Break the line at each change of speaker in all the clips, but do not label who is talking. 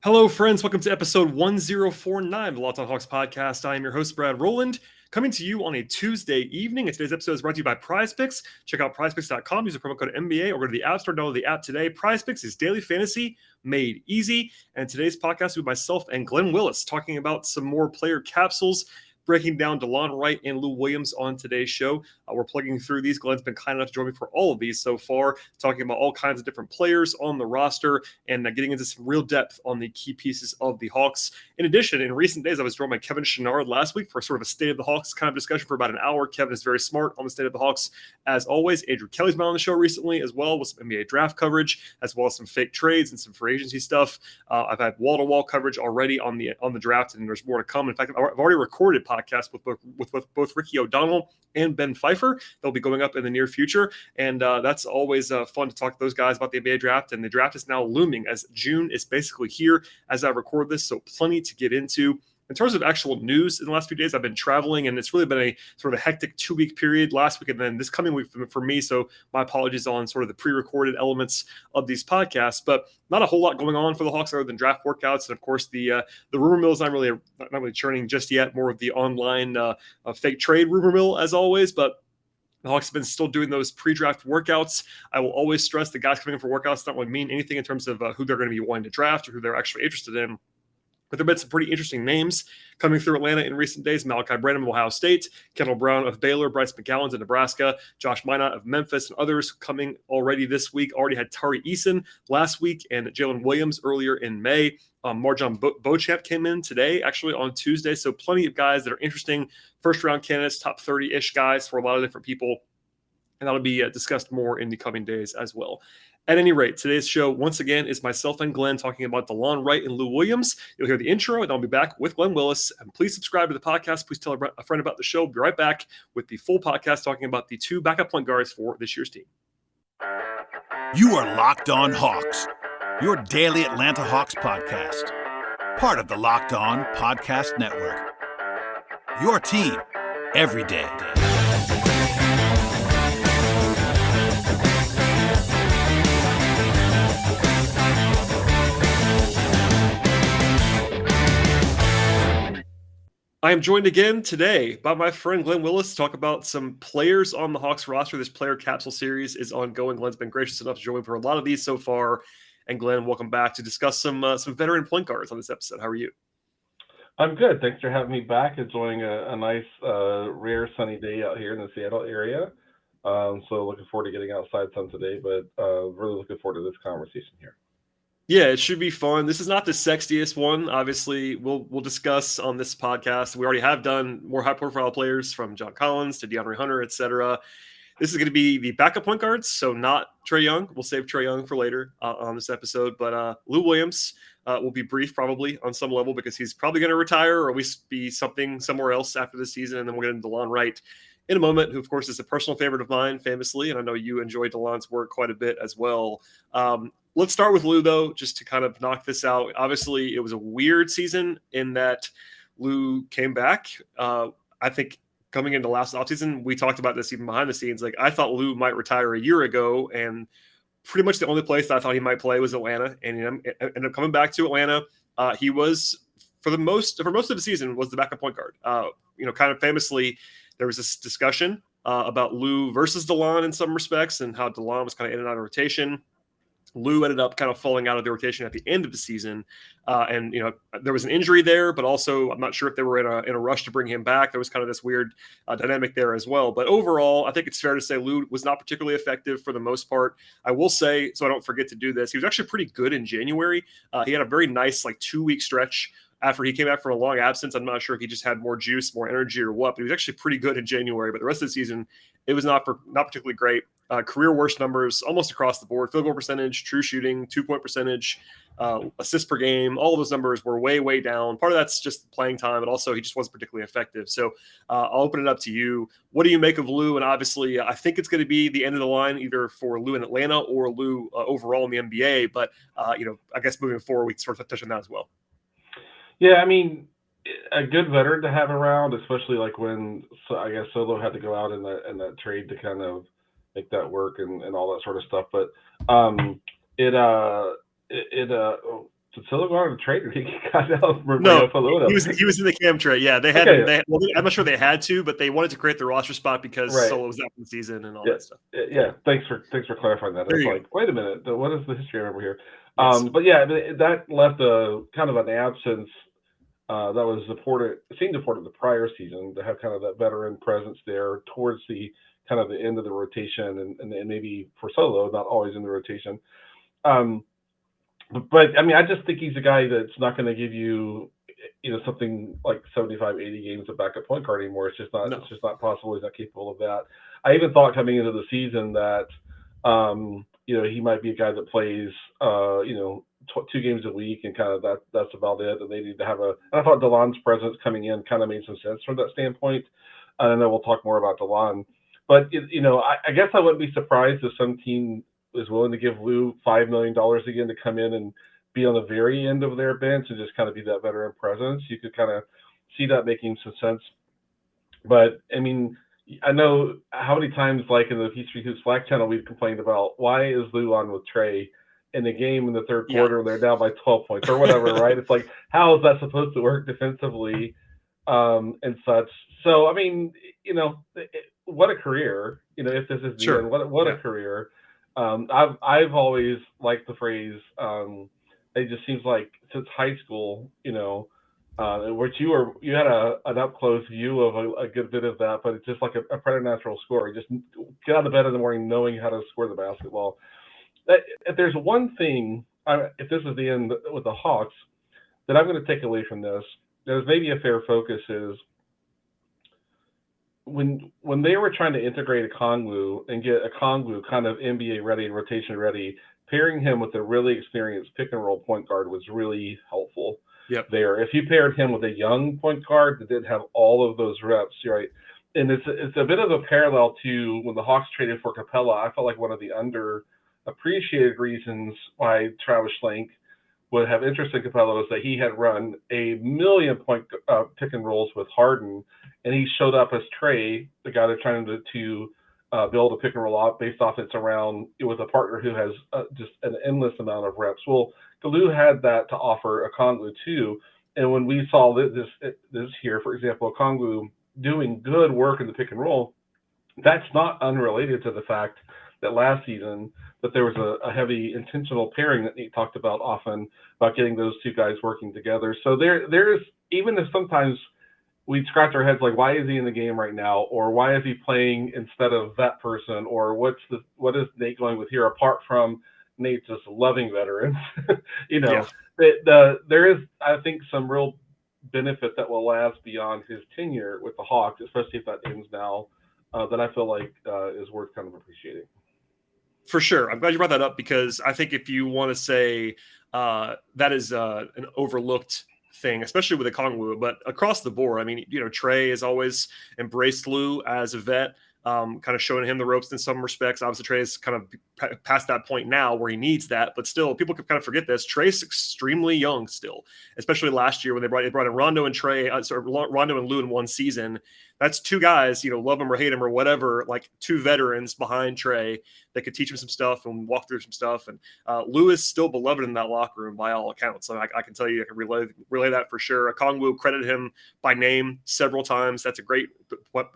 Hello, friends. Welcome to episode 1049 of the Locked On Hawks podcast. I am your host, Brad Rowland, coming to you on a Tuesday evening. And today's episode is brought to you by PrizePicks. Check out PrizePicks.com. Use the promo code NBA or go to the App Store. Download the app today. PrizePicks is daily fantasy made easy. And today's podcast with myself and Glen Willis talking about some more player capsules, breaking down Delon, Wright, and Lou Williams on today's show. We're plugging through these. Glenn's been kind enough to join me for all of these so far, talking about all kinds of different players on the roster and getting into some real depth on the key pieces of the Hawks. In addition, in recent days, I was joined by Kevin Chenard last week for sort of a State of the Hawks kind of discussion for about an hour. Kevin is very smart on the State of the Hawks, as always. Andrew Kelly's been on the show recently as well with some NBA draft coverage, as well as some fake trades and some free agency stuff. I've had wall-to-wall coverage already on the draft, and there's more to come. In fact, I've already recorded podcasts with both Ricky O'Donnell and Ben Pfeiffer. They'll be going up in the near future, and that's always fun to talk to those guys about the NBA draft. And the draft is now looming as June is basically here as I record this, so plenty to get into. In terms of actual news in the last few days, I've been traveling, and it's really been a sort of a hectic 2-week period last week and then this coming week for me. So my apologies on sort of the pre-recorded elements of these podcasts, but not a whole lot going on for the Hawks other than draft workouts. And of course, the rumor mill is not really churning just yet. More of the online fake trade rumor mill as always, but the Hawks have been still doing those pre-draft workouts. I will always stress the guys coming in for workouts don't really mean anything in terms of who they're going to be wanting to draft or who they're actually interested in. But there have been some pretty interesting names coming through Atlanta in recent days. Malachi Branham of Ohio State, Kendall Brown of Baylor, Bryce McGowan of Nebraska, Josh Minot of Memphis, and others coming already this week. Already had Tari Eason last week and Jalen Williams earlier in May. Marjon Beauchamp came in today, actually on Tuesday. So plenty of guys that are interesting first-round candidates, top 30-ish guys for a lot of different people. And that'll be discussed more in the coming days as well. At any rate, today's show, once again, is myself and Glenn talking about Delon, Wright, and Lou Williams. You'll hear the intro, and I'll be back with Glen Willis. And please subscribe to the podcast. Please tell a friend about the show. We'll be right back with the full podcast talking about the 2 backup point guards for this year's team.
You are Locked On Hawks, your daily Atlanta Hawks podcast. Part of the Locked On Podcast Network. Your team every day.
I am joined again today by my friend Glen Willis to talk about some players on the Hawks roster. This player capsule series is ongoing. Glen's been gracious enough to join me for a lot of these so far. And Glen, welcome back to discuss some veteran point guards on this episode. How are you?
I'm good. Thanks for having me back. Enjoying a nice, rare sunny day out here in the Seattle area. So looking forward to getting outside some today, but really looking forward to this conversation here.
Yeah, it should be fun. This is not the sexiest one. Obviously, we'll discuss on this podcast. We already have done more high-profile players from John Collins to DeAndre Hunter, etc. This is going to be the backup point guards, so not Trae Young. We'll save Trae Young for later on this episode. But Lou Williams will be brief probably on some level because he's probably going to retire or at least be something somewhere else after the season. And then we'll get into Delon Wright in a moment, who, of course, is a personal favorite of mine, famously. And I know you enjoy Delon's work quite a bit as well. Let's start with Lou, though, just to kind of knock this out. Obviously, it was a weird season in that Lou came back. I think coming into last offseason, we talked about this even behind the scenes. Like, I thought Lou might retire a year ago, and pretty much the only place that I thought he might play was Atlanta. And he ended up coming back to Atlanta. He was, for most of the season, was the backup point guard. Kind of famously, there was this discussion about Lou versus Delon in some respects and how Delon was kind of in and out of rotation. Lou ended up kind of falling out of the rotation at the end of the season. And there was an injury there, but also I'm not sure if they were in a rush to bring him back. There was kind of this weird dynamic there as well. But overall, I think it's fair to say Lou was not particularly effective for the most part. I will say, so I don't forget to do this, he was actually pretty good in January. He had a very nice 2-week stretch after he came back from a long absence. I'm not sure if he just had more juice, more energy or what, but he was actually pretty good in January. But the rest of the season, it was not particularly great. Career worst numbers almost across the board. Field goal percentage, true shooting, 2-point percentage, assists per game. All of those numbers were way, way down. Part of that's just playing time, but also he just wasn't particularly effective. So I'll open it up to you. What do you make of Lou? And obviously, I think it's going to be the end of the line either for Lou in Atlanta or Lou overall in the NBA. But, I guess moving forward, we can sort of touch on that as well.
Yeah, I mean, a good veteran to have around, especially when I guess Solo had to go out in that trade to kind of make that work and all that sort of stuff. But did Solo go on a trade or he got out?
No, he was in the Cam trade. Yeah, they had.
Okay.
I'm not sure they had to, but they wanted to create the roster spot because
Right.
Solo was out for the season and all
Yeah.
that stuff.
Yeah, thanks for clarifying that.
There
It's
you
like, wait a minute, what is the history over here?
Yes.
But yeah, that left a kind of an absence that was seemed important the prior season to have kind of that veteran presence there towards the kind of the end of the rotation and maybe for Solo, not always in the rotation. But I mean, I just think he's a guy that's not going to give you, something like 75, 80 games of backup point guard anymore. It's just not.
No.
It's just not possible. He's not capable of that. I even thought coming into the season that, he might be a guy that plays, 2 games a week and kind of that's about it. And they need to have and I thought Delon's presence coming in kind of made some sense from that standpoint. And I know we'll talk more about Delon, but I guess I wouldn't be surprised if some team is willing to give Lou $5 million again to come in and be on the very end of their bench and just kind of be that veteran presence. You could kind of see that making some sense. But I mean, I know how many times, like in the Peachtree Hoops Slack channel, we've complained about why is Lou on with Trey in the game in the third quarter when they're down by 12 points or whatever, right? It's like, how is that supposed to work defensively and such? So, I mean, what a career, if this is the end, what a career. I've always liked the phrase. It just seems like since high school, which you had an up close view of a good bit of that, but it's just like a preternatural score. You just get out of bed in the morning knowing how to score the basketball. If there's one thing, if this is the end with the Hawks, that I'm going to take away from this, there's maybe a fair focus is when they were trying to integrate a Kongwu and get a Kongwu kind of NBA ready, rotation ready, pairing him with a really experienced pick and roll point guard was really helpful.
Yep.
There, if you paired him with a young point guard that didn't have all of those reps, right? And it's a bit of a parallel to when the Hawks traded for Capella. I felt like one of the underappreciated reasons why Travis Schlenk would have interest in Capella was that he had run a million point pick and rolls with Harden, and he showed up as Trey, the guy they're trying to build a pick and roll out based off it's around with a partner who has just an endless amount of reps. Well, Galoo had that to offer Okongwu too, and when we saw this here, for example, Okongwu doing good work in the pick and roll, that's not unrelated to the fact that last season that there was a heavy intentional pairing that Nate talked about often about getting those two guys working together. So there's even if sometimes we scratch our heads like, why is he in the game right now, or why is he playing instead of that person, or what is Nate going with here apart from Nate just loving veterans? There is, I think, some real benefit that will last beyond his tenure with the Hawks, especially if that ends now, that I feel like is worth kind of appreciating.
For sure. I'm glad you brought that up because I think if you want to say that is an overlooked thing, especially with Okongwu, but across the board, I mean, Trey has always embraced Lou as a vet, kind of showing him the ropes in some respects. Obviously, Trey's kind of past that point now where he needs that, but still, people can kind of forget this. Trey's extremely young still, especially last year when they brought in Rondo and Trey, Rondo and Lou in one season. That's two guys, love him or hate him or whatever, like two veterans behind Trey that could teach him some stuff and walk through some stuff. And Lou is still beloved in that locker room by all accounts. So I can tell you, I can relay that for sure. Okongwu credited him by name several times. That's a great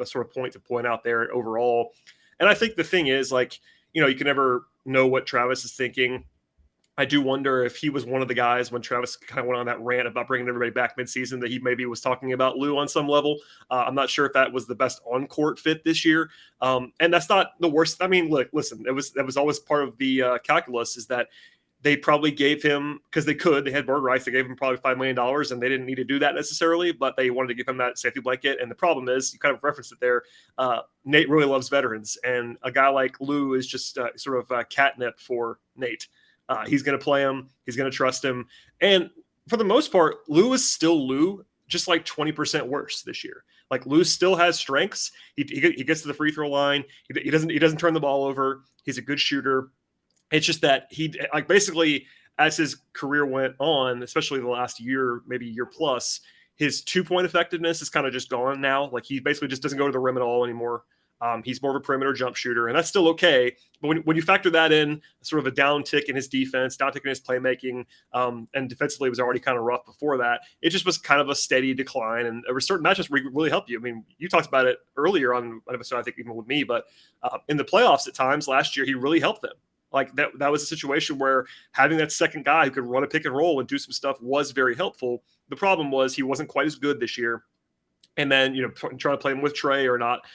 sort of point to point out there overall. And I think the thing is, like, you can never know what Travis is thinking. I do wonder if he was one of the guys when Travis kind of went on that rant about bringing everybody back midseason that he maybe was talking about Lou on some level. I'm not sure if that was the best on-court fit this year. And that's not the worst. I mean, look, listen, that was always part of the calculus is that they probably gave him, because they had bird rights, they gave him probably $5 million, and they didn't need to do that necessarily, but they wanted to give him that safety blanket. And the problem is, you kind of referenced it there, Nate really loves veterans, and a guy like Lou is just sort of catnip for Nate. He's going to play him. He's going to trust him. And for the most part, Lou is still Lou, just like 20% worse this year. Like, Lou still has strengths. He gets to the free throw line. He doesn't turn the ball over. He's a good shooter. It's just that he, like, basically as his career went on, especially the last year, maybe year plus, his 2-point effectiveness is kind of just gone now. Like, he basically just doesn't go to the rim at all anymore. He's more of a perimeter jump shooter, and that's still okay. But when you factor that in, sort of a down tick in his defense, down tick in his playmaking, and defensively was already kind of rough before that, it just was kind of a steady decline. And there were certain matchups where he really helped you. I mean, you talked about it earlier on an episode, I think even with me, but in the playoffs at times last year, he really helped them. Like that was a situation where having that second guy who could run a pick and roll and do some stuff was very helpful. The problem was he wasn't quite as good this year. And then, trying to play him with Trey or not,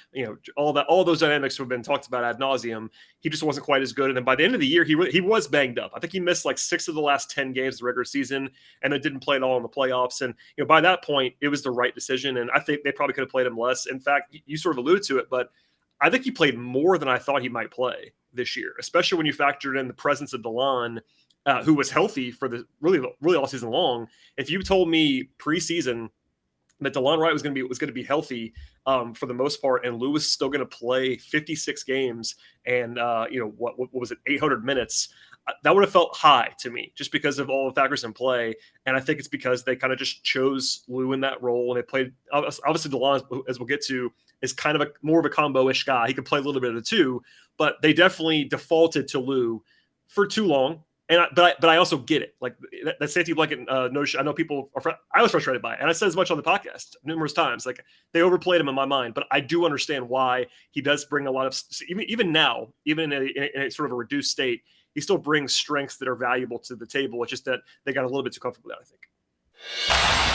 all those dynamics have been talked about ad nauseum. He just wasn't quite as good. And then by the end of the year, he was banged up. I think he missed like 6 of the last 10 games of the regular season, and then didn't play at all in the playoffs. And by that point, it was the right decision. And I think they probably could have played him less. In fact, you sort of alluded to it, but I think he played more than I thought he might play this year, especially when you factored in the presence of Delon, who was healthy for the really all season long. If you told me preseason that Delon Wright was going to be healthy for the most part, and Lou was still going to play 56 games and what was it, 800 minutes, that would have felt high to me just because of all the factors in play. And I think it's because they kind of just chose Lou in that role, and they played obviously Delon, as we'll get to, is kind of more of a combo-ish guy. He can play a little bit of the two, but they definitely defaulted to Lou for too long. But I also get it. Like that safety blanket notion, I know people I was frustrated by it. And I said as much on the podcast numerous times. Like they overplayed him in my mind, but I do understand why he does bring a lot of, even now, even in a sort of a reduced state, he still brings strengths that are valuable to the table. It's just that they got a little bit too comfortable with that, I think.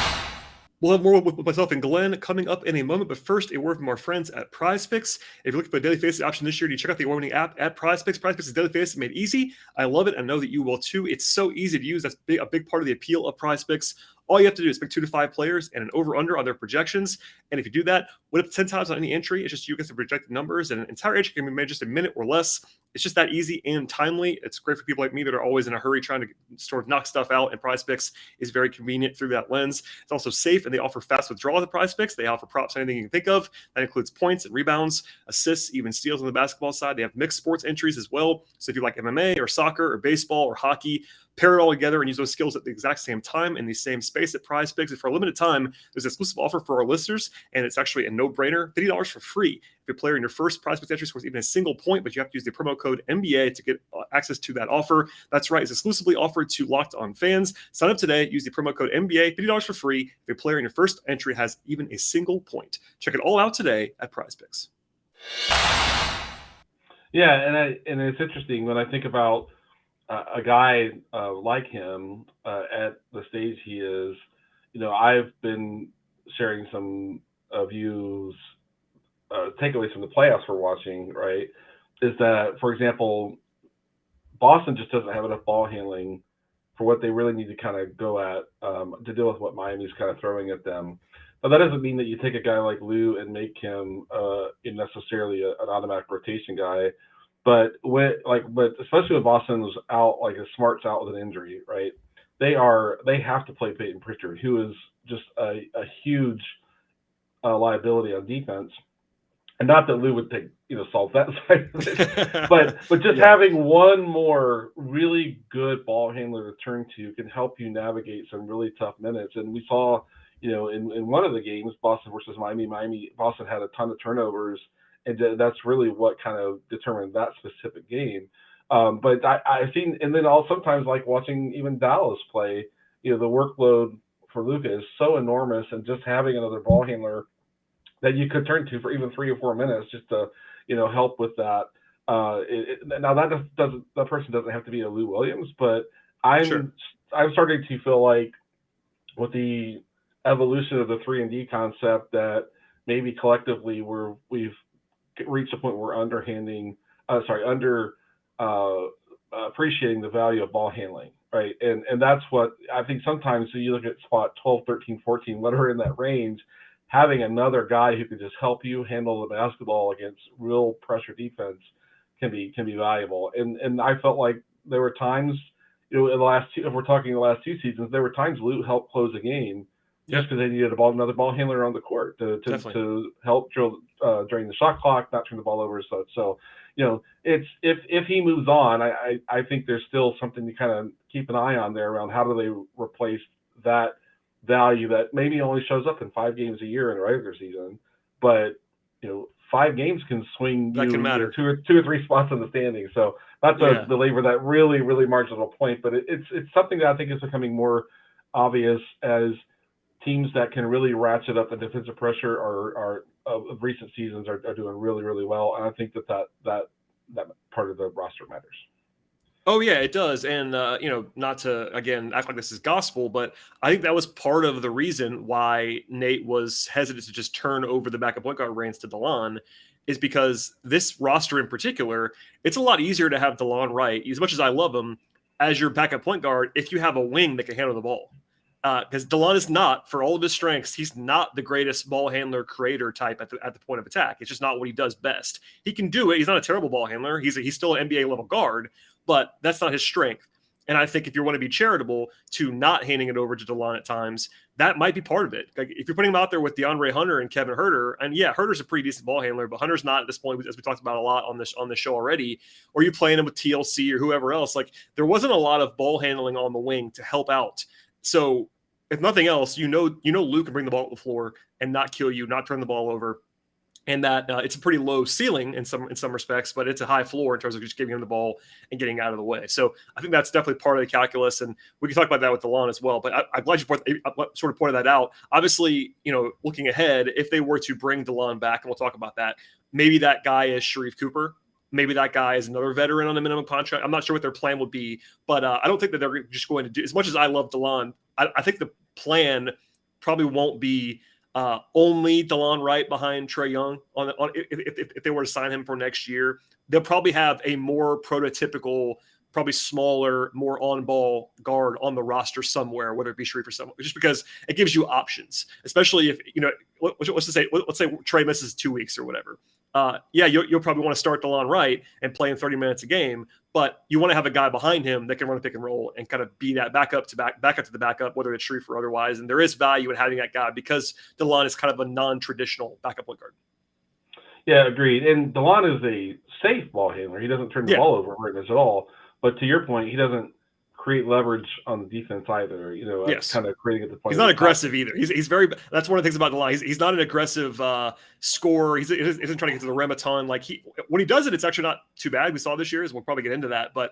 We'll have more with myself and Glenn coming up in a moment, but first, a word from our friends at PrizePicks. If you're looking for a daily fantasy option this year, you check out the award-winning app at PrizePicks. PrizePicks is daily fantasy made easy. I love it. I know that you will too. It's so easy to use. That's a big part of the appeal of PrizePicks. All you have to do is pick 2 to 5 players and an over-under on their projections. And if you do that, win up to 10 times on any entry. It's just you get the projected numbers, and an entire entry can be made just a minute or less. It's just that easy and timely. It's great for people like me that are always in a hurry trying to sort of knock stuff out, and PrizePicks is very convenient through that lens. It's also safe, and they offer fast withdrawal at PrizePicks. They offer props, anything you can think of. That includes points and rebounds, assists, even steals on the basketball side. They have mixed sports entries as well. So if you like MMA or soccer or baseball or hockey, pair it all together and use those skills at the exact same time in the same space at PrizePicks. And for a limited time, there's an exclusive offer for our listeners, and it's actually a no-brainer, $50 for free. If a player in your first PrizePicks entry scores even a single point, but you have to use the promo code NBA to get access to that offer. That's right, it's exclusively offered to Locked On fans. Sign up today, use the promo code NBA, $50 for free if a player in your first entry has even a single point. Check it all out today at PrizePicks.
Yeah, and it's interesting when I think about a guy like him at the stage he is. I've been sharing some views, takeaways from the playoffs we're watching, right? Is that, for example, Boston just doesn't have enough ball handling for what they really need to kind of go at to deal with what Miami's kind of throwing at them. But that doesn't mean that you take a guy like Lou and make him necessarily an automatic rotation guy. But especially when Boston's out, like Smart's out with an injury, right? They have to play Peyton Pritchard, who is just a huge liability on defense. And not that Lou would solve that side of it, but just having one more really good ball handler to turn to can help you navigate some really tough minutes. And we saw, in one of the games, Boston versus Miami, Boston had a ton of turnovers, and that's really what kind of determined that specific game. But I've seen, and then sometimes like watching even Dallas play, the workload for Luka is so enormous, and just having another ball handler that you could turn to for even 3 or 4 minutes just to, help with that. Now that person doesn't have to be a Lou Williams, but I'm starting to feel like with the evolution of the 3-and-D concept that maybe collectively we've reached a point where appreciating the value of ball handling, right? And that's what I think sometimes. So you look at spot 12, 13, 14, whatever in that range, having another guy who can just help you handle the basketball against real pressure defense can be valuable. And I felt like there were times, in the last two, if we're talking the last 2 seasons, there were times Lou helped close a game just because they needed another ball handler on the court to help during the shot clock, not turn the ball over and such. So, it's if he moves on, I think there's still something to kind of keep an eye on there around how do they replace that value that maybe only shows up in 5 games a year in a regular season, but 5 games can swing
that can matter.
two or three spots in the standings. So not to belabor that really, really marginal point, but it's something that I think is becoming more obvious as teams that can really ratchet up the defensive pressure are of recent seasons are doing really, really well. And I think that part of the roster matters.
Oh yeah, it does. And not to again act like this is gospel, but I think that was part of the reason why Nate was hesitant to just turn over the backup point guard reins to Delon, is because this roster in particular, it's a lot easier to have Delon Wright, as much as I love him, as your backup point guard if you have a wing that can handle the ball. Because Delon is not, for all of his strengths, he's not the greatest ball handler creator type at the point of attack. It's just not what he does best. He can do it. He's not a terrible ball handler. He's still an NBA level guard, but that's not his strength. And I think if you want to be charitable to not handing it over to Delon at times, that might be part of it. Like if you're putting him out there with DeAndre Hunter and Kevin Huerter, and yeah, Herter's a pretty decent ball handler, but Hunter's not at this point, as we talked about a lot on this show already, or you playing him with TLC or whoever else, like there wasn't a lot of ball handling on the wing to help out. So if nothing else, Luke can bring the ball to the floor and not kill you, not turn the ball over. And that it's a pretty low ceiling in some respects, but it's a high floor in terms of just giving him the ball and getting out of the way. So I think that's definitely part of the calculus, and we can talk about that with Delon as well. But I'm glad you sort of pointed that out. Obviously, looking ahead, if they were to bring Delon back, and we'll talk about that, maybe that guy is Sharif Cooper. Maybe that guy is another veteran on a minimum contract. I'm not sure what their plan would be, but I don't think that they're just going to do, as much as I love Delon, I think the plan probably won't be only Delon Wright behind Trae Young if they were to sign him for next year. They'll probably have a more prototypical, probably smaller, more on-ball guard on the roster somewhere, whether it be Sharif or someone, just because it gives you options, especially if, let's say Trae misses 2 weeks or whatever. You'll probably want to start Delon Wright and play him 30 minutes a game, but you want to have a guy behind him that can run a pick and roll and kind of be that backup to the backup, whether it's Sharif or otherwise. And there is value in having that guy because Delon is kind of a non-traditional backup point guard.
Yeah, agreed. And Delon is a safe ball handler. He doesn't turn the ball over very much at all. But to your point, he doesn't create leverage on the defense either. Kind of creating at the point.
He's not aggressive either. He's very. That's one of the things about Delon. He's not an aggressive scorer. He isn't trying to get to the rim a ton. Like when he does it, it's actually not too bad. We saw this year, as we'll probably get into that. But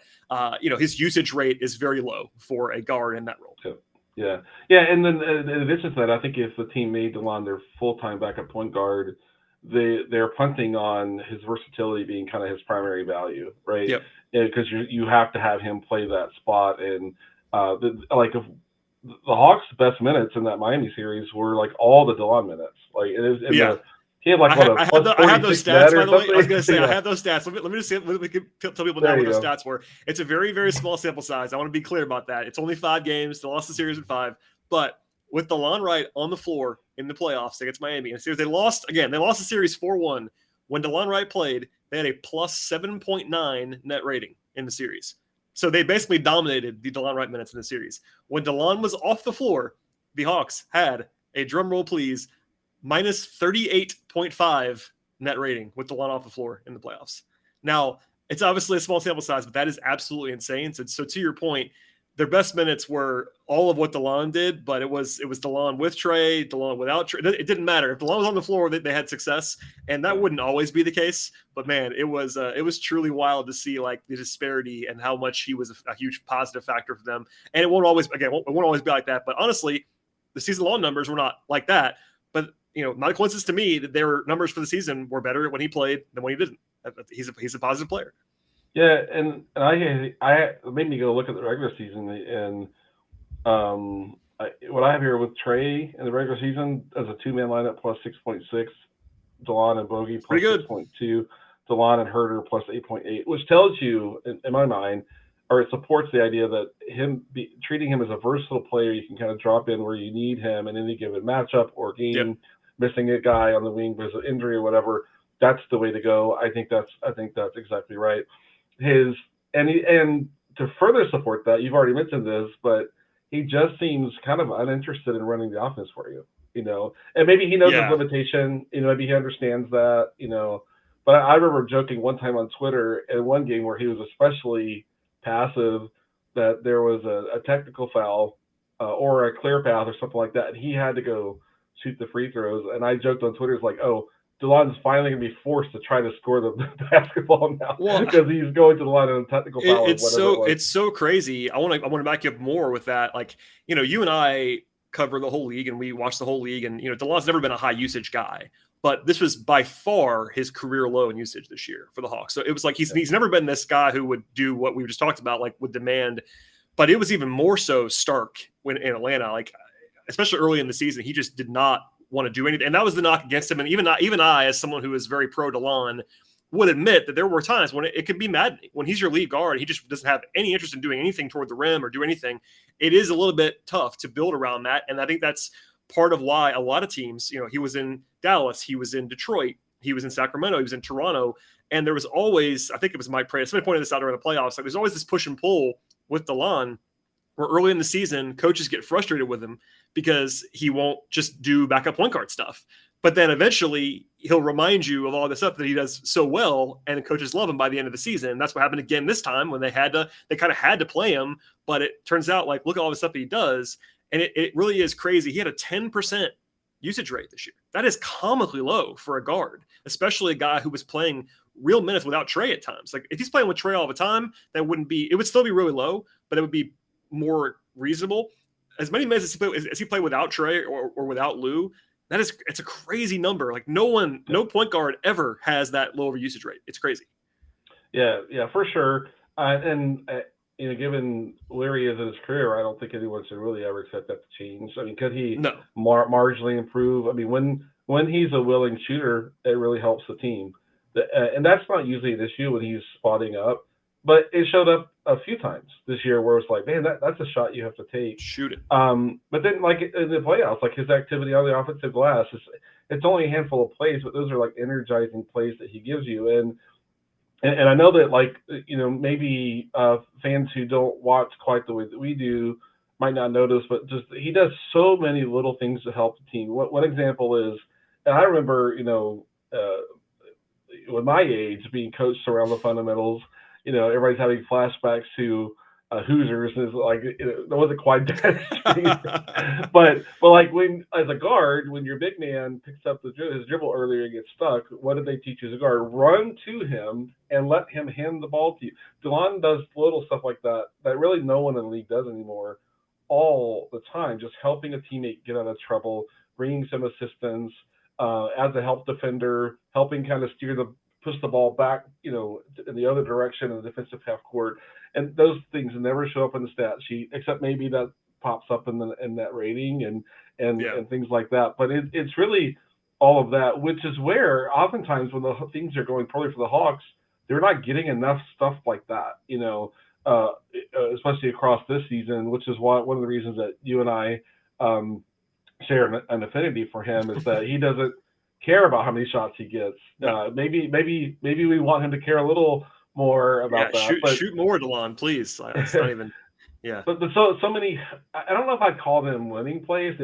his usage rate is very low for a guard in that role.
Yeah. And then in addition to that, I think if the team made Delon their full-time backup point guard, they're punting on his versatility being kind of his primary value, right?
Yep.
Because you have to have him play that spot, and if the Hawks' best minutes in that Miami series were like all the Delon minutes. Like it is. He had like
I have those stats, by the way. I was going to say,
yeah.
I have those stats. Let me just see, let me tell people now what those stats were. It's a very, very small sample size. I want to be clear about that. It's only 5 games. They lost the series in 5, but with Delon Wright on the floor in the playoffs against Miami, and series they lost the series 4-1. When Delon Wright played, they had a plus 7.9 net rating in the series. So they basically dominated the Delon Wright minutes in the series. When Delon was off the floor, the Hawks had a drum roll, please, minus 38.5 net rating with Delon off the floor in the playoffs. Now, it's obviously a small sample size, but that is absolutely insane. So to your point, their best minutes were all of what Delon did, but it was Delon with Trae, Delon without Trae. It didn't matter. If Delon was on the floor, they had success, and that wouldn't always be the case. But man, it was truly wild to see like the disparity and how much he was a huge positive factor for them. And it won't always be like that. But honestly, the season-long numbers were not like that. But not a coincidence to me that their numbers for the season were better when he played than when he didn't. He's a positive player.
Yeah, and I it made me go look at the regular season, and what I have here with Trae in the regular season as a 2-man lineup plus 6.6, Delon and Bogey plus 6.2, Delon and Huerter plus 8.8, which tells you, in my mind, or it supports the idea that treating him as a versatile player, you can kind of drop in where you need him in any given matchup or game, missing a guy on the wing because of injury or whatever. That's the way to go. I think that's exactly right. And to further support that, you've already mentioned this, but he just seems kind of uninterested in running the offense for you, and maybe he knows his limitation, maybe he understands that, but I remember joking one time on Twitter in one game where he was especially passive that there was a technical foul or a clear path or something like that, and he had to go shoot the free throws. And I joked on Twitter, it's like, oh, Delon's finally going to be forced to try to score the basketball now because he's going to the line on a technical foul or whatever it was.
It's so crazy. I want to back you up more with that. Like, you and I cover the whole league and we watch the whole league, and Delon's never been a high usage guy, but this was by far his career low in usage this year for the Hawks. So it was like he's never been this guy who would do what we just talked about, like would demand. But it was even more so stark when in Atlanta, like especially early in the season, he just did not want to do anything, and that was the knock against him. And even I, as someone who is very pro Delon, would admit that there were times when it could be maddening. When he's your lead guard, he just doesn't have any interest in doing anything toward the rim or do anything. It is a little bit tough to build around that, and I think that's part of why a lot of teams, he was in Dallas, he was in Detroit, he was in Sacramento, he was in Toronto, and there was always, I think it was Mike Prey, somebody pointed this out during the playoffs, like there's always this push and pull with Delon, where early in the season, coaches get frustrated with him because he won't just do backup point guard stuff. But then eventually he'll remind you of all the stuff that he does so well, and the coaches love him by the end of the season. And that's what happened again this time when they kind of had to play him. But it turns out, like, look at all the stuff that he does. And it really is crazy. He had a 10% usage rate this year. That is comically low for a guard, especially a guy who was playing real minutes without Trey at times. Like if he's playing with Trey all the time, it would still be really low, but it would be more reasonable. As many minutes as he played without Trey or without Lou, it's a crazy number. Like no point guard ever has that low of a usage rate. It's crazy.
Yeah, for sure. Given where he is in his career, I don't think anyone should really ever expect that to change. I mean, could he marginally improve? I mean, when he's a willing shooter, it really helps the team. And that's not usually an issue when he's spotting up. But it showed up a few times this year where it's like, man, that's a shot you have to take.
Shoot it.
But then, like in the playoffs, like his activity on the offensive glass, it's only a handful of plays, but those are like energizing plays that he gives you. And I know that, like, maybe fans who don't watch quite the way that we do might not notice, but just he does so many little things to help the team. One example is, and I remember, with my age being coached around the fundamentals, everybody's having flashbacks to Hoosiers, and it's like it wasn't quite that. but like when as a guard, when your big man picks up his dribble earlier and gets stuck, what did they teach you as a guard? Run to him and let him hand the ball to you. Delon does little stuff like that really no one in the league does anymore, all the time, just helping a teammate get out of trouble, bringing some assistance as a help defender, helping kind of push the ball back, in the other direction in the defensive half court. And those things never show up in the stat sheet, except maybe that pops up in that rating and things like that. But it's really all of that, which is where oftentimes when the things are going poorly for the Hawks, they're not getting enough stuff like that, especially across this season, which is one of the reasons that you and I share an affinity for him, is that he doesn't care about how many shots he gets. Maybe we want him to care a little more about that.
Shoot more, Delon, please. It's not even. Yeah.
But so many. I don't know if I'd call them winning plays,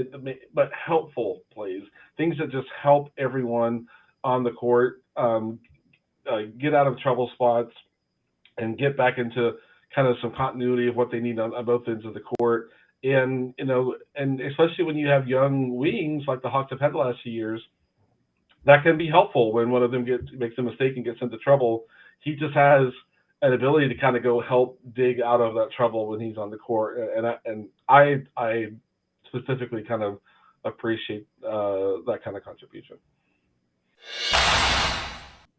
but helpful plays. Things that just help everyone on the court get out of trouble spots and get back into kind of some continuity of what they need on both ends of the court. And and especially when you have young wings like the Hawks have had the last few years, that can be helpful when one of them makes a mistake and gets into trouble. He just has an ability to kind of go help dig out of that trouble when he's on the court. And I specifically kind of appreciate that kind of contribution.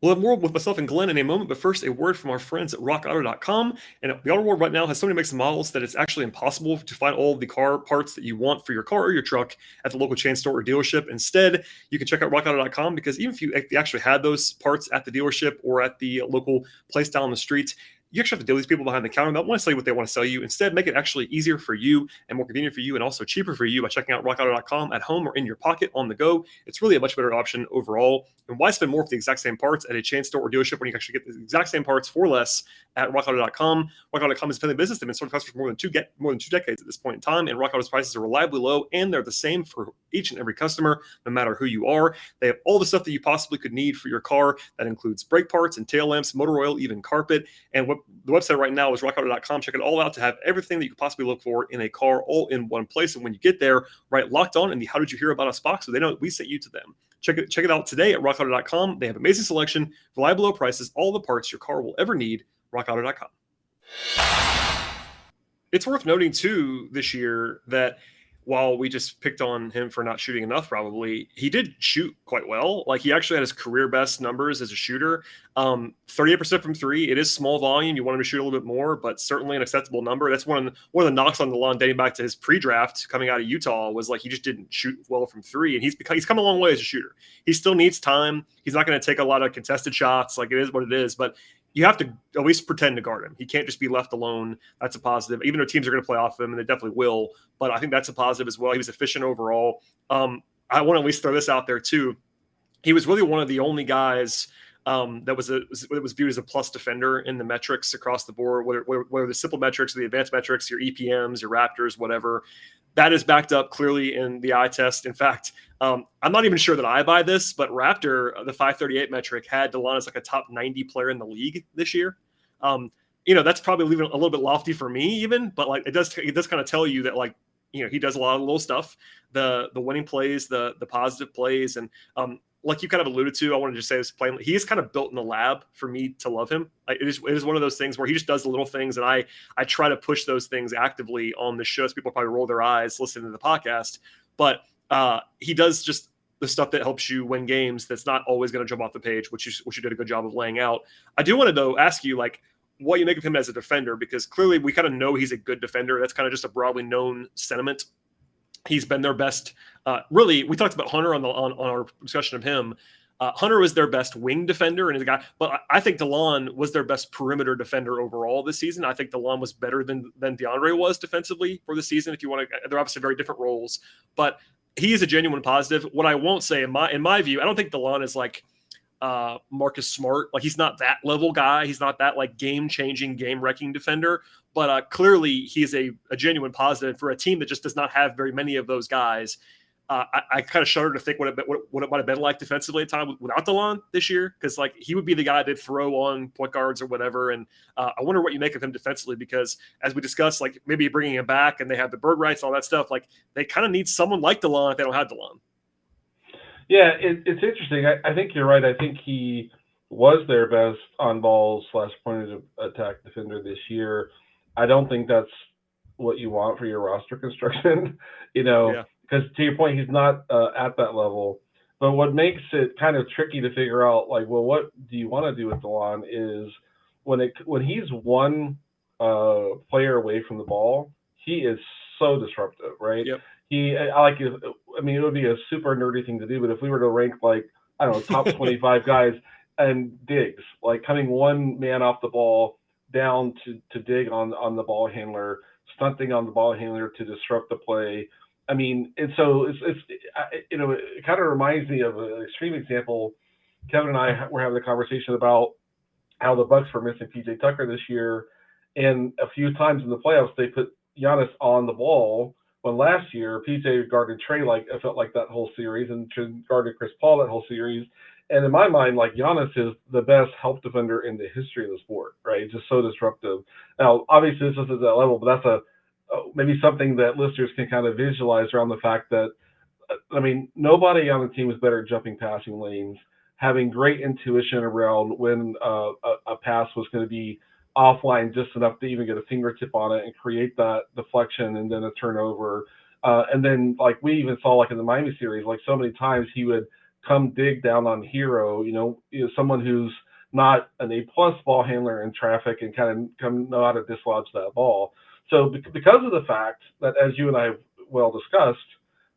We'll have more with myself and Glenn in a moment, but first, a word from our friends at RockAuto.com. And the auto world right now has so many makes and models that it's actually impossible to find all of the car parts that you want for your car or your truck at the local chain store or dealership. Instead, you can check out RockAuto.com, because even if you actually had those parts at the dealership or at the local place down the street, you actually have to deal with these people behind the counter. They don't want to sell you what they want to sell you. Instead, make it actually easier for you and more convenient for you, and also cheaper for you by checking out RockAuto.com at home or in your pocket on the go. It's really a much better option overall. And why spend more for the exact same parts at a chain store or dealership when you can actually get the exact same parts for less at RockAuto.com? RockAuto.com is a family business. They've been serving customers for more than two decades at this point in time, and RockAuto's prices are reliably low, and they're the same for each and every customer, no matter who you are. They have all the stuff that you possibly could need for your car. That includes brake parts and tail lamps, motor oil, even carpet. And what the website right now is RockAuto.com. Check it all out to have everything that you could possibly look for in a car all in one place. And when you get there, write Locked On in the How Did You Hear About Us box, so they know we sent you to them. Check it out today at rockauto.com. They have amazing selection, reliable low prices, all the parts your car will ever need. rockauto.com. It's worth noting, too, this year that while we just picked on him for not shooting enough, probably, he did shoot quite well. Like, he actually had his career best numbers as a shooter. 38% from three. It is small volume. You want him to shoot a little bit more, but certainly an acceptable number. That's one of the knocks on Delon dating back to his pre-draft coming out of Utah was like he just didn't shoot well from three, and he's come a long way as a shooter. He still needs time. He's not going to take a lot of contested shots. Like, it is what it is, but you have to at least pretend to guard him. He can't just be left alone. That's a positive, even though teams are going to play off him, and they definitely will. But I think that's a positive as well. He was efficient overall. I want to at least throw this out there too. He was really one of the only guys that was viewed as a plus defender in the metrics across the board, whether the simple metrics or the advanced metrics, your EPMs, your Raptors, whatever. That is backed up clearly in the eye test. In fact, I'm not even sure that I buy this, but Raptor, the 538 metric, had Delon as like a top 90 player in the league this year. That's probably leaving a little bit lofty for me even, but like it does kind of tell you that, like, he does a lot of little stuff, the winning plays, the positive plays. And like you kind of alluded to, I want to just say this plainly, he is kind of built in the lab for me to love him. It is one of those things where he just does the little things, and I try to push those things actively on the show. So people probably roll their eyes listening to the podcast, but he does just the stuff that helps you win games. That's not always going to jump off the page, which you did a good job of laying out. I do want to though ask you, like, what you make of him as a defender, because clearly we kind of know he's a good defender. That's kind of just a broadly known sentiment. He's been their best. Really, we talked about Hunter on our discussion of him. Hunter was their best wing defender and he's a guy, but I think Delon was their best perimeter defender overall this season. I think Delon was better than DeAndre was defensively for the season. If you want to, they're obviously very different roles, but he is a genuine positive. What I won't say in my view, I don't think Delon is like Marcus Smart. Like, he's not that level guy. He's not that like game-changing, game-wrecking defender. But clearly, he's a genuine positive for a team that just does not have very many of those guys. I kind of shudder to think what it might have been like defensively at time without Delon this year, because like he would be the guy they'd throw on point guards or whatever. And I wonder what you make of him defensively, because as we discussed, like maybe bringing him back and they have the bird rights and all that stuff, like they kind of need someone like Delon if they don't have Delon.
Yeah, it's interesting. I think you're right. I think he was their best on-ball / point of attack defender this year. I don't think that's what you want for your roster construction, because to your point, he's not at that level. But what makes it kind of tricky to figure out, like, well, what do you want to do with Delon is when he's one player away from the ball, he is so disruptive, right?
Yep.
It would be a super nerdy thing to do, but if we were to rank, like, I don't know, top 25 guys and Diggs, like coming one man off the ball down to dig on the ball handler, stunting on the ball handler to disrupt the play. I mean, and so it kind of reminds me of an extreme example. Kevin and I were having a conversation about how the Bucks were missing PJ Tucker this year, and a few times in the playoffs they put Giannis on the ball. When last year, PJ guarded Trey, like I felt like that whole series, and guarded Chris Paul that whole series. And in my mind, like, Giannis is the best help defender in the history of the sport, right? Just so disruptive. Now, obviously, this isn't at that level, but that's maybe something that listeners can kind of visualize around the fact that, nobody on the team is better at jumping passing lanes, having great intuition around when a pass was going to be offline just enough to even get a fingertip on it and create that deflection and then a turnover. And then, like, we even saw, like, in the Miami series, like, so many times he would come dig down on Hero, someone who's not an A-plus ball handler in traffic, and kind of know how to dislodge that ball. So because of the fact that, as you and I have well discussed,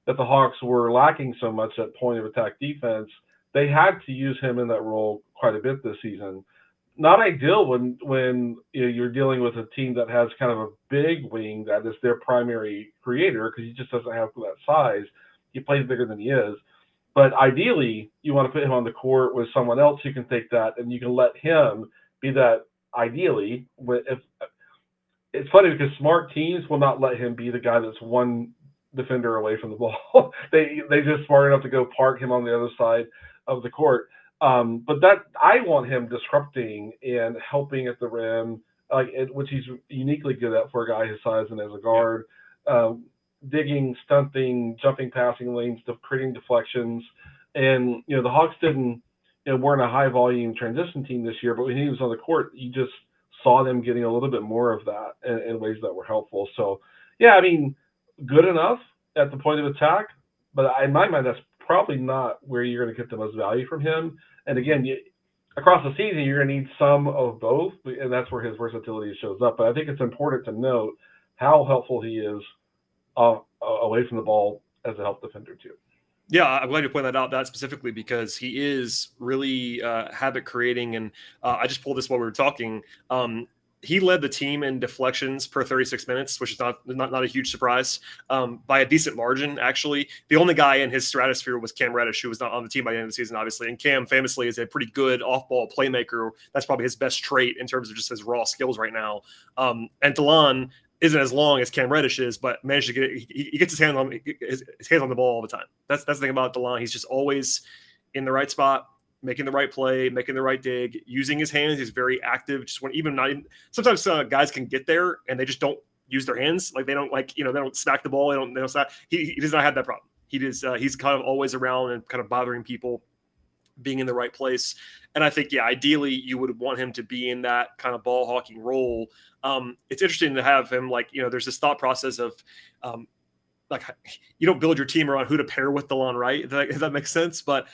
that the Hawks were lacking so much at point of attack defense, they had to use him in that role quite a bit this season. Not ideal when you're dealing with a team that has kind of a big wing that is their primary creator, because he just doesn't have that size. He plays bigger than he is. But ideally, you want to put him on the court with someone else who can take that, and you can let him be that. Ideally, if it's funny because smart teams will not let him be the guy that's one defender away from the ball. they just smart enough to go park him on the other side of the court. But that I want him disrupting and helping at the rim, which he's uniquely good at for a guy his size and as a guard. Digging, stunting, jumping passing lanes, creating deflections. And, the Hawks weren't a high volume transition team this year, but when he was on the court, you just saw them getting a little bit more of that in ways that were helpful. So, yeah, I mean, good enough at the point of attack, but in my mind, that's probably not where you're going to get the most value from him. And again, across the season, you're going to need some of both, and that's where his versatility shows up. But I think it's important to note how helpful he is away from the ball as a help defender too.
Yeah, I'm glad you point that out, that specifically, because he is really habit creating. And I just pulled this while we were talking. He led the team in deflections per 36 minutes, which is not a huge surprise, by a decent margin, actually. The only guy in his stratosphere was Cam Reddish, who was not on the team by the end of the season, obviously. And Cam famously is a pretty good off-ball playmaker. That's probably his best trait in terms of just his raw skills right now. And Delon isn't as long as Cam Reddish is, but managed to get it. He gets his hands on the ball all the time. That's the thing about Delon. He's just always in the right spot, making the right play, making the right dig, using his hands. He's very active. Just when sometimes guys can get there and they just don't use their hands. Like they don't smack the ball. They don't smack. He does not have that problem. He's kind of always around and kind of bothering people, being in the right place. And I think, ideally you would want him to be in that kind of ball hawking role. It's interesting to have him, there's this thought process of, you don't build your team around who to pair with Delon, right? If that makes sense. But,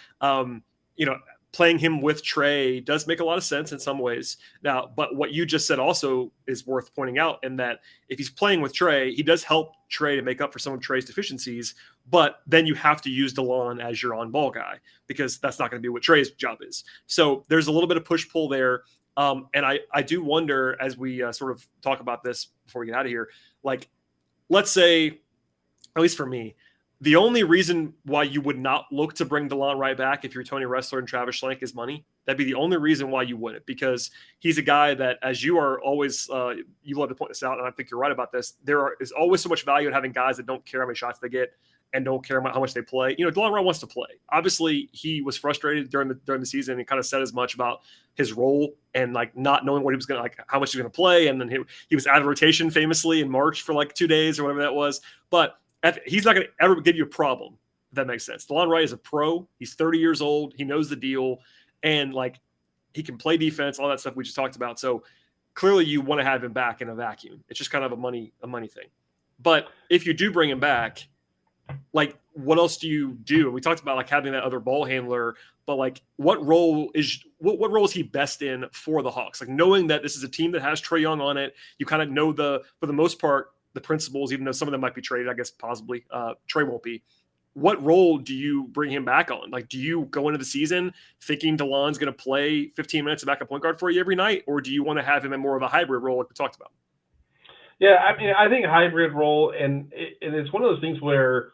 playing him with Trey does make a lot of sense in some ways. Now, but what you just said also is worth pointing out, in that if he's playing with Trey, he does help Trey to make up for some of Trey's deficiencies, but then you have to use Delon as your on-ball guy, because that's not going to be what Trey's job is. So there's a little bit of push-pull there. And I do wonder, as we sort of talk about this before we get out of here, let's say, at least for me, the only reason why you would not look to bring Delon Wright back if you're Tony Ressler and Travis Schlenk is money. That'd be the only reason why you wouldn't, because he's a guy that, as you are always, you love to point this out, and I think you're right about this, is always so much value in having guys that don't care how many shots they get and don't care about how much they play. Delon Wright wants to play. Obviously, he was frustrated during the season and kind of said as much about his role and not knowing what he was going to, how much he was going to play. And then he was out of rotation famously in March for 2 days or whatever that was. But he's not going to ever give you a problem, if that makes sense. Delon Wright is a pro. He's 30 years old. He knows the deal. And he can play defense, all that stuff we just talked about. So clearly you want to have him back in a vacuum. It's just kind of a money thing. But if you do bring him back, what else do you do? We talked about having that other ball handler, but what role is he best in for the Hawks? Knowing that this is a team that has Trae Young on it, you kind of know for the most part, the principles, even though some of them might be traded, I guess possibly. Trey won't be. What role do you bring him back on? Do you go into the season thinking Delon's going to play 15 minutes of backup point guard for you every night, or do you want to have him in more of a hybrid role like we talked about?
Yeah, I mean, I think hybrid role, and it's one of those things where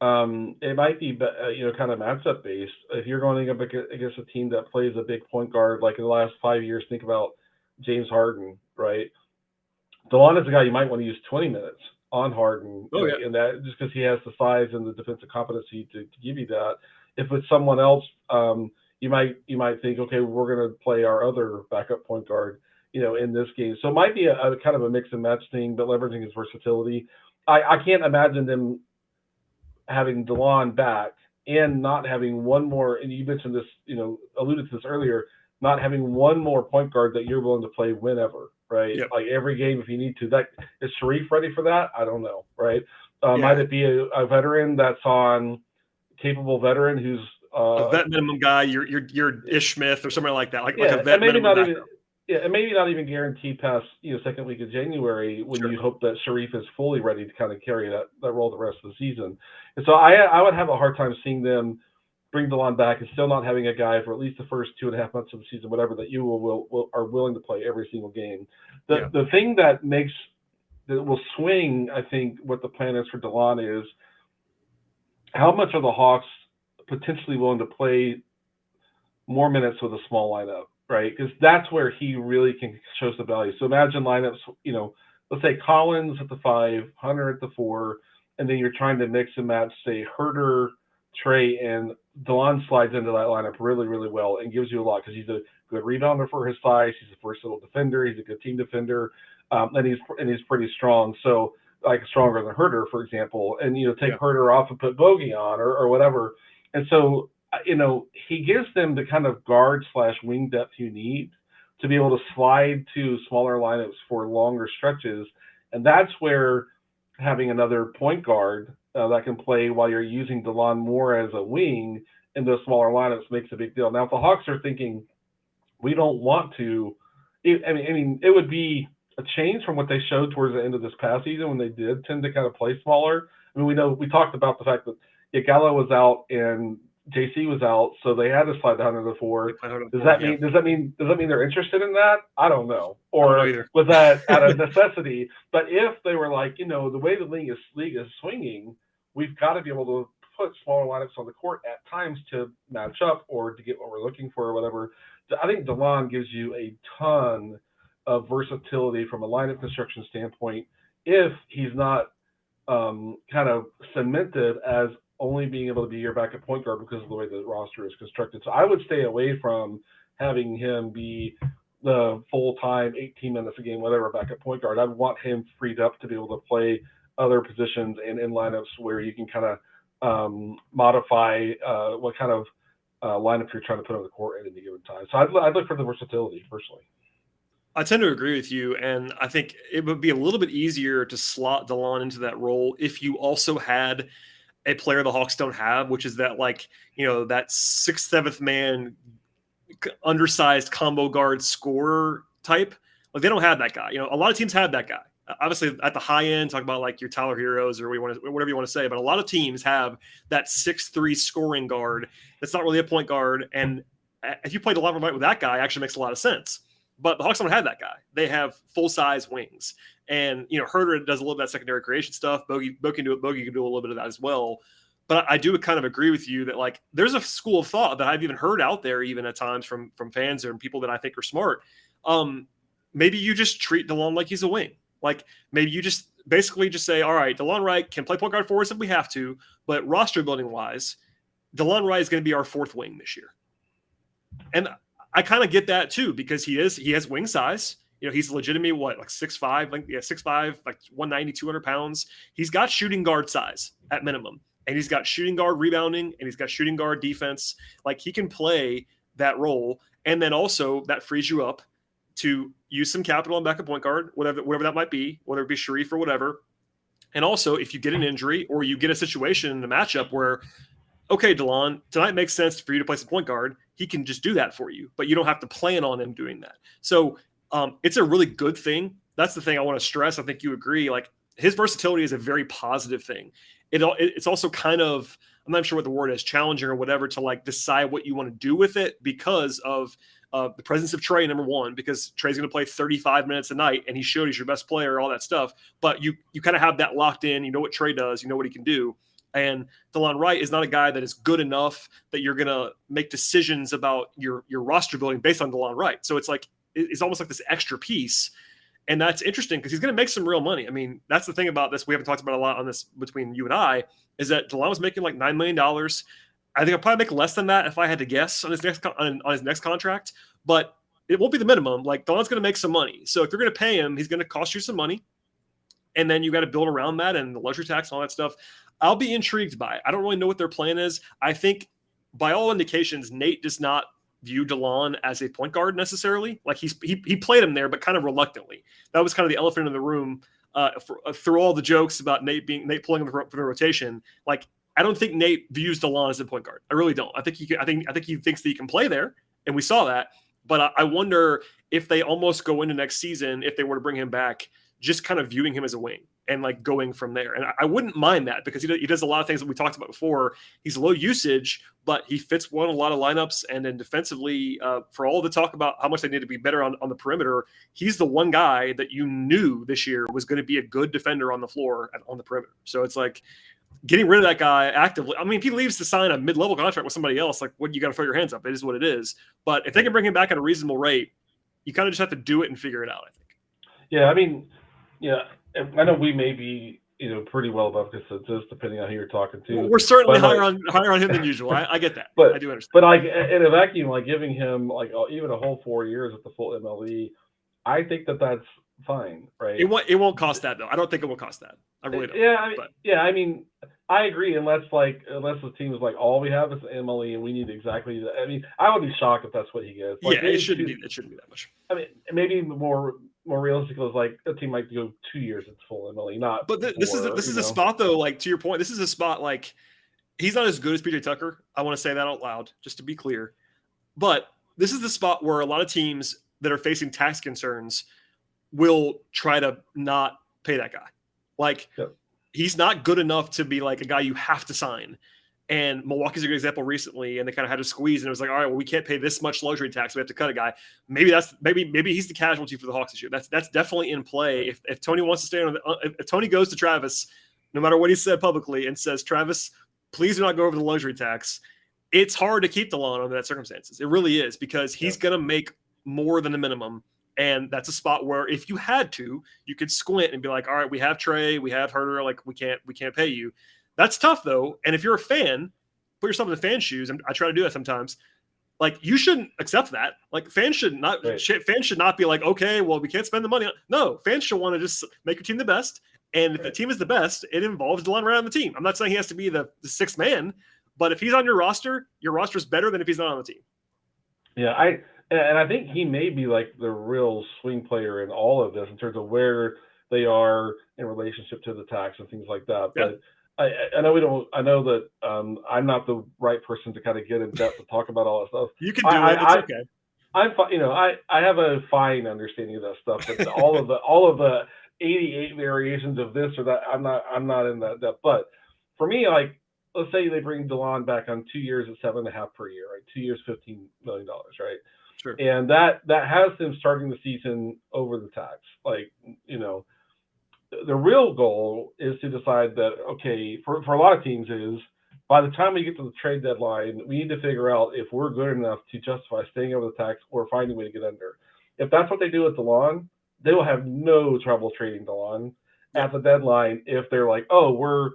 it might be, kind of matchup based. If you're going up against a team that plays a big point guard, in the last 5 years, think about James Harden, right? Delon is a guy you might want to use 20 minutes on Harden, and that just because he has the size and the defensive competency to give you that. If it's someone else, you might think, okay, we're going to play our other backup point guard, in this game. So it might be a kind of a mix and match thing, but leveraging his versatility. I can't imagine them having Delon back and not having one more. And you mentioned this, alluded to this earlier, not having one more point guard that you're willing to play whenever. Right, yep. Every game if you need to. That is Sharif ready for that? I don't know. Right, might it be a veteran that's on capable veteran who's
a vet minimum guy? You're Ish Smith or something like that. Like a vet
and maybe
minimum.
And maybe not even guaranteed past second week of January when you hope that Sharif is fully ready to kind of carry that role the rest of the season. And so I would have a hard time seeing them bring Delon back and still not having a guy for at least the first 2.5 months of the season, whatever, that you are willing to play every single game. The thing that will swing, I think, what the plan is for Delon is how much are the Hawks potentially willing to play more minutes with a small lineup, right? Because that's where he really can show some value. So imagine lineups, let's say Collins at the 5, Hunter at the 4, and then you're trying to mix and match, say, Herter, Trey, and Delon slides into that lineup really, really well and gives you a lot because he's a good rebounder for his size. He's a versatile defender. He's a good team defender, and he's pretty strong. So stronger than Herter, for example. And take Herter off and put Bogey on or whatever. And so he gives them the kind of guard / wing depth you need to be able to slide to smaller lineups for longer stretches. And that's where having another point guard that can play while you're using Delon more as a wing in those smaller lineups makes a big deal. Now, if the Hawks are thinking, we don't want to, it would be a change from what they showed towards the end of this past season when they did tend to kind of play smaller. I mean, we talked about the fact that Gallo was out and JC was out, so they had to slide down to the 4. Does that mean they're interested in that? I don't know. Or was that out of necessity? But if they were like, the way the league is swinging, we've got to be able to put smaller lineups on the court at times to match up or to get what we're looking for or whatever. I think Delon gives you a ton of versatility from a lineup construction standpoint if he's not kind of cemented as only being able to be your backup point guard because of the way the roster is constructed. So I would stay away from having him be the full-time 18 minutes a game, whatever, backup point guard. I would want him freed up to be able to play other positions and in lineups where you can kind of modify what kind of lineup you're trying to put on the court at any given time. So I'd look for the versatility personally.
I tend to agree with you, and I think it would be a little bit easier to slot Delon into that role if you also had a player the Hawks don't have, which is that that 6th, 7th man undersized combo guard scorer type. Like they don't have that guy. A lot of teams have that guy. Obviously at the high end, talk about like your Tyler Heroes or whatever you want to say, but a lot of teams have that 6'3" scoring guard that's not really a point guard. And if you played a lot of with that guy, it actually makes a lot of sense. But the Hawks don't have that guy. They have full-size wings. And, Herder does a little bit of that secondary creation stuff. Bogey can do it. Bogey can do a little bit of that as well. But I do kind of agree with you that, like, there's a school of thought that I've even heard out there even at times from fans or people that I think are smart. Maybe you just treat Delon like he's a wing. Like, maybe you just basically just say, all right, Delon Wright can play point guard for us if we have to. But roster building-wise, Delon Wright is going to be our 4th wing this year. And I kind of get that too, because he has wing size. He's legitimately 6'5", 6'5", like 190, 200 pounds. He's got shooting guard size at minimum. And he's got shooting guard rebounding and he's got shooting guard defense. Like he can play that role. And then also that frees you up to use some capital on backup point guard, whatever that might be, whether it be Sharif or whatever. And also if you get an injury or you get a situation in a matchup where, okay, Delon, tonight makes sense for you to play some point guard. He can just do that for you, but you don't have to plan on him doing that. So it's a really good thing. That's the thing I want to stress. I think you agree. Like his versatility is a very positive thing. It's also kind of, I'm not sure what the word is, challenging or whatever, to like decide what you want to do with it because of the presence of Trey, number one, because Trey's going to play 35 minutes a night and he showed he's your best player, all that stuff. But you kind of have that locked in. You know what Trey does. You know what he can do. And Delon Wright is not a guy that is good enough that you're going to make decisions about your roster building based on Delon Wright. So it's almost like this extra piece. And that's interesting because he's going to make some real money. I mean, that's the thing about this. We haven't talked about a lot on this between you and I, is that Delon was making like $9 million. I think I'll probably make less than that if I had to guess on his next contract, but it won't be the minimum. Like Delon's going to make some money. So if you're going to pay him, he's going to cost you some money. And then you got to build around that and the luxury tax and all that stuff. I'll be intrigued by it. I don't really know what their plan is. I think by all indications, Nate does not view Delon as a point guard necessarily. Like he played him there, but kind of reluctantly. That was kind of the elephant in the room through all the jokes about Nate pulling him for the rotation. Like I don't think Nate views Delon as a point guard. I really don't. I think he thinks that he can play there, and we saw that. But I wonder if they almost go into next season, if they were to bring him back, just kind of viewing him as a wing and like going from there. And I wouldn't mind that because he does a lot of things that we talked about before. He's low usage, but he fits well in a lot of lineups. And then defensively, for all the talk about how much they need to be better on the perimeter, he's the one guy that you knew this year was going to be a good defender on the floor on the perimeter. So it's like getting rid of that guy actively. I mean, if he leaves to sign a mid-level contract with somebody else, like what you got to throw your hands up. It is what it is. But if they can bring him back at a reasonable rate, you kind of just have to do it and figure it out, I think.
Yeah, I mean, yeah, I know we may be, pretty well above consensus depending on who you're talking to.
We're certainly higher on him than usual. I get that.
But
I do understand.
But like in a vacuum, like giving him like even a whole 4 years at the full MLE, I think that's fine, right?
It won't cost that though. I don't think it will cost that. I really don't.
I mean, I agree. Unless the team is like, all we have is MLE and we need exactly that. I mean, I would be shocked if that's what he gets. Like,
it shouldn't be that much.
I mean, maybe more realistic is like a team might go 2 years at full MLE, not.
But this is a spot though. Like, to your point, this is a spot like he's not as good as PJ Tucker. I want to say that out loud, just to be clear. But this is the spot where a lot of teams that are facing tax concerns will try to not pay that guy. Like, he's not good enough to be like a guy you have to sign. And Milwaukee's a good example recently, and they kind of had to squeeze, and it was like, all right, well, we can't pay this much luxury tax, we have to cut a guy. Maybe he's the casualty for the Hawks this year. That's definitely in play. If Tony wants to stay on, if Tony goes to Travis, no matter what he said publicly, and says, Travis, please do not go over the luxury tax, it's hard to keep Delon under that circumstances. It really is, because he's going to make more than the minimum. And that's a spot where if you had to, you could squint and be like, all right, we have Trey, we have Herter, like we can't pay you. That's tough though. And if you're a fan, put yourself in the fan shoes. And I try to do that sometimes. Like, you shouldn't accept that. Like, fans should not be like, okay, well, we can't spend the money. No, fans should want to just make your team the best. And if the team is the best, it involves Delon Wright on the team. I'm not saying he has to be the sixth man, but if he's on your roster is better than if he's not on the team.
Yeah, I think he may be like the real swing player in all of this in terms of where they are in relationship to the tax and things like that. But I know that I'm not the right person to kind of get in depth to talk about all that stuff.
You can do it. It's okay.
I have a fine understanding of that stuff, but all of the 88 variations of this or that, I'm not in that depth. But for me, like, let's say they bring Delon back on 2 years at $7.5 per year, right? 2 years, $15 million, right?
Sure.
And that has them starting the season over the tax. Like, the real goal is to decide that, okay, for a lot of teams is, by the time we get to the trade deadline, we need to figure out if we're good enough to justify staying over the tax or finding a way to get under. If that's what they do with Delon, they will have no trouble trading Delon at the deadline if they're like, oh, we're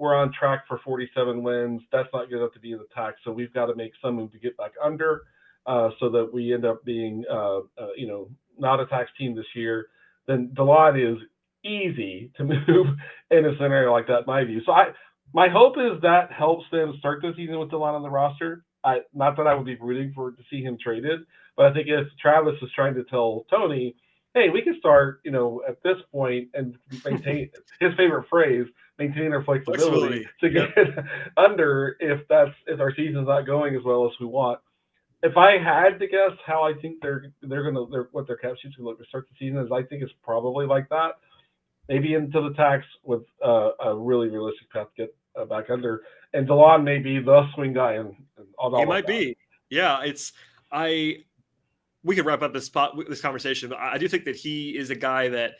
on track for 47 wins. That's not good enough to be in the tax, so we've got to make some move to get back under, so that we end up being, not a tax team this year. Then Delon is easy to move in a scenario like that, in my view. So my hope is that helps them start the season with Delon on the roster. Not that I would be rooting to see him traded, but I think if Travis is trying to tell Tony, hey, we can start, at this point and maintain his favorite phrase, maintain our flexibility to get under if our season's not going as well as we want. If I had to guess how I think what their cap sheet's gonna look to start the season is, I think it's probably like that. Maybe into the tax with a really realistic path to get back under. And Delon may be the swing guy. And all
he might be. Yeah, we could wrap up this conversation, but I do think that he is a guy that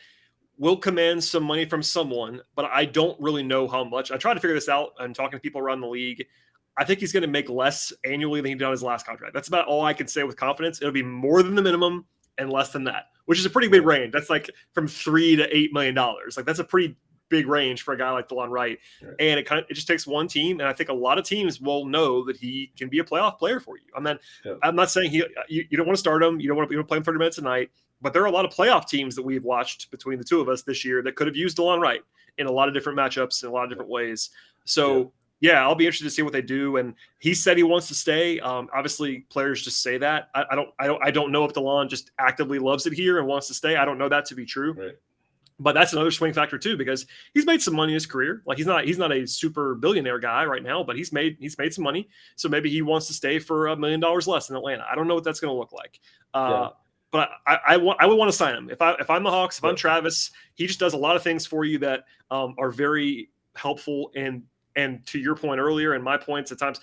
will command some money from someone, but I don't really know how much. I tried to figure this out and talking to people around the league. I think he's going to make less annually than he did on his last contract. That's about all I can say with confidence. It'll be more than the minimum and less than that, which is a pretty big range. That's like from $3 to $8 million. Like, that's a pretty big range for a guy like Delon Wright. Right. And it just takes one team. And I think a lot of teams will know that he can be a playoff player for you. I'm not saying you don't want to start him. You don't want to play him 30 minutes a night, but there are a lot of playoff teams that we've watched between the two of us this year that could have used Delon Wright in a lot of different matchups in a lot of different ways. So yeah, I'll be interested to see what they do. And he said he wants to stay. Obviously, players just say that. I don't know if Delon just actively loves it here and wants to stay. I don't know that to be true.
Right.
But that's another swing factor too, because he's made some money in his career. Like, he's not a super billionaire guy right now, but he's made some money. So maybe he wants to stay for $1 million less in Atlanta. I don't know what that's going to look like. But I would want to sign him. If I'm the Hawks, if I'm Travis, he just does a lot of things for you that are very helpful. And to your point earlier, and my points at times,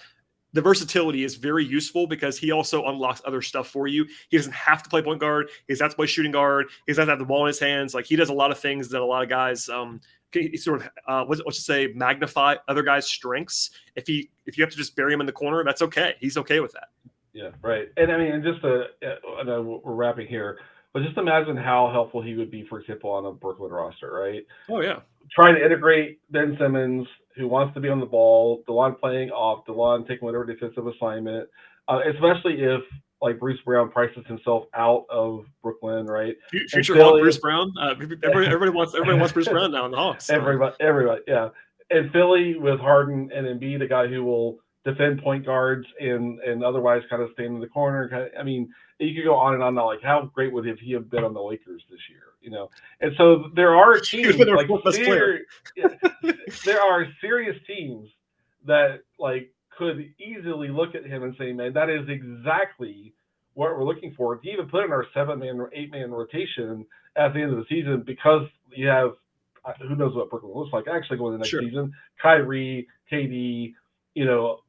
the versatility is very useful because he also unlocks other stuff for you. He doesn't have to play point guard. He doesn't have to play shooting guard. He doesn't have the ball in his hands. Like, he does a lot of things that a lot of guys can sort of let's just say magnify other guys' strengths. If you have to just bury him in the corner, that's okay. He's okay with that.
Yeah, right. And I mean, I know we're wrapping here, but just imagine how helpful he would be, for example, on a Brooklyn roster, right?
Oh yeah.
Trying to integrate Ben Simmons, who wants to be on the ball, Delon playing off, Delon taking whatever defensive assignment, especially if like Bruce Brown prices himself out of Brooklyn, right?
Future Hawk Bruce Brown. Everybody wants Bruce Brown now in the Hawks.
Everybody, yeah. And Philly with Harden and Embiid, a guy who will defend point guards and otherwise kind of stand in the corner. I mean, you could go on and on. Like, how great would he have been on the Lakers this year? And so there are teams like there are serious teams that like could easily look at him and say, man, that is exactly what we're looking for. To even put in our 7-man or 8-man rotation at the end of the season, because you have who knows what Brooklyn looks like actually going to the next season. Kyrie, KD,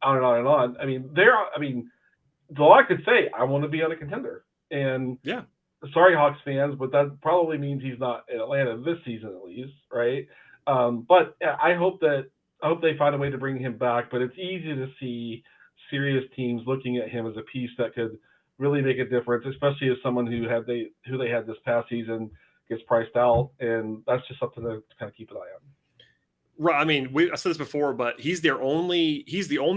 on and on and on. I mean, Delon could say, I want to be on a contender. And sorry, Hawks fans, but that probably means he's not in Atlanta this season at least, right? But I hope they find a way to bring him back. But it's easy to see serious teams looking at him as a piece that could really make a difference, especially as someone who they had this past season gets priced out, and that's just something to kind of keep an eye on.
Right. I mean, I said this before, but he's the only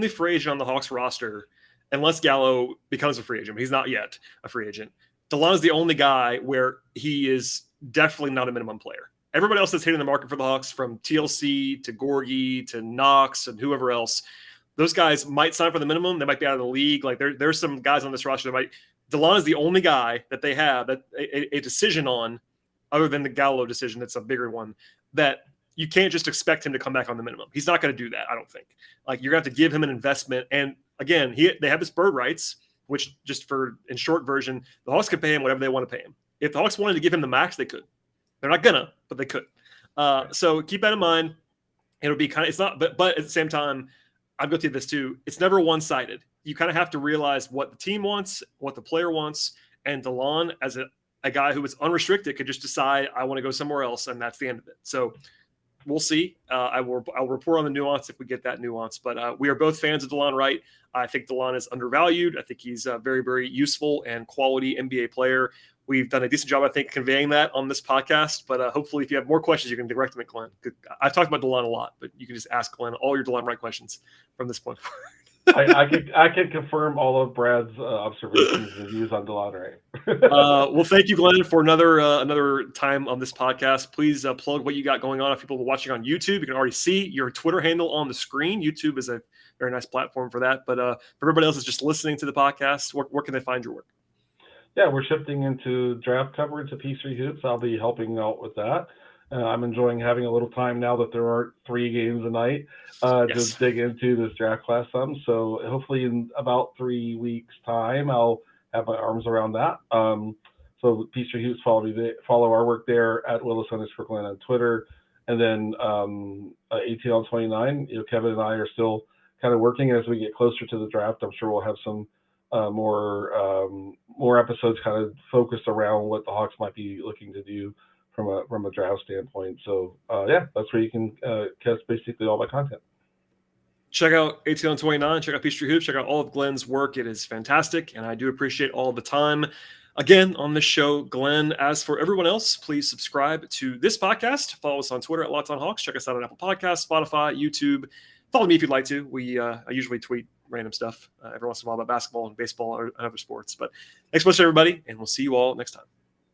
free agent on the Hawks roster, unless Gallo becomes a free agent. He's not yet a free agent. Delon is the only guy where he is definitely not a minimum player. Everybody else that's hitting the market for the Hawks, from TLC to Gorgie to Knox and whoever else, those guys might sign for the minimum. They might be out of the league. Like there's some guys on this roster that might. Delon is the only guy that they have that a decision on, other than the Gallo decision. That's a bigger one that you can't just expect him to come back on the minimum. He's not going to do that, I don't think. Like, you're going to have to give him an investment. And again, they have his bird rights, which, just in short version, the Hawks could pay him whatever they want to pay him. If the Hawks wanted to give him the max, they could. They're not gonna, but they could. So keep that in mind. It'll be kind of, it's not, but at the same time, I'll go through this too. It's never one-sided. You kind of have to realize what the team wants, what the player wants, and Delon, as a guy who is unrestricted, could just decide, I want to go somewhere else, and that's the end of it. So we'll see. I'll report on the nuance if we get that nuance. But we are both fans of Delon Wright. I think Delon is undervalued. I think he's a very, very useful and quality NBA player. We've done a decent job, I think, conveying that on this podcast. But hopefully, if you have more questions, you can direct them at Glenn. I've talked about Delon a lot, but you can just ask Glenn all your Delon Wright questions from this point forward.
I could confirm all of Brad's observations and views on Delon Wright.
Well, thank you, Glenn, for another time on this podcast. Please plug what you got going on. If people are watching on YouTube, you can already see your Twitter handle on the screen. YouTube is a very nice platform for that. But for everybody else that's just listening to the podcast, where can they find your work?
Yeah, we're shifting into draft coverage at Peachtree Hoops. I'll be helping out with that. I'm enjoying having a little time now that there aren't 3 games a night to dig into this draft class some. So hopefully in about 3 weeks' time, I'll have my arms around that. So Peachtree Hoops, follow our work there at Willis_Glenn on Twitter. And then 18 on 29, Kevin and I are still kind of working as we get closer to the draft. I'm sure we'll have some more episodes kind of focused around what the Hawks might be looking to do from a draft standpoint. So that's where you can catch basically all my content.
Check out 18 on 29, check out Peachtree Hoops, check out all of Glenn's work. It is fantastic, and I do appreciate all the time again on this show, Glenn. As for everyone else, please subscribe to this podcast. Follow us on Twitter at Locked On Hawks. Check us out on Apple Podcasts, Spotify, YouTube. Follow me if you'd like to. I usually tweet random stuff every once in a while about basketball and baseball and other sports. But thanks so much, everybody, and we'll see you all next time.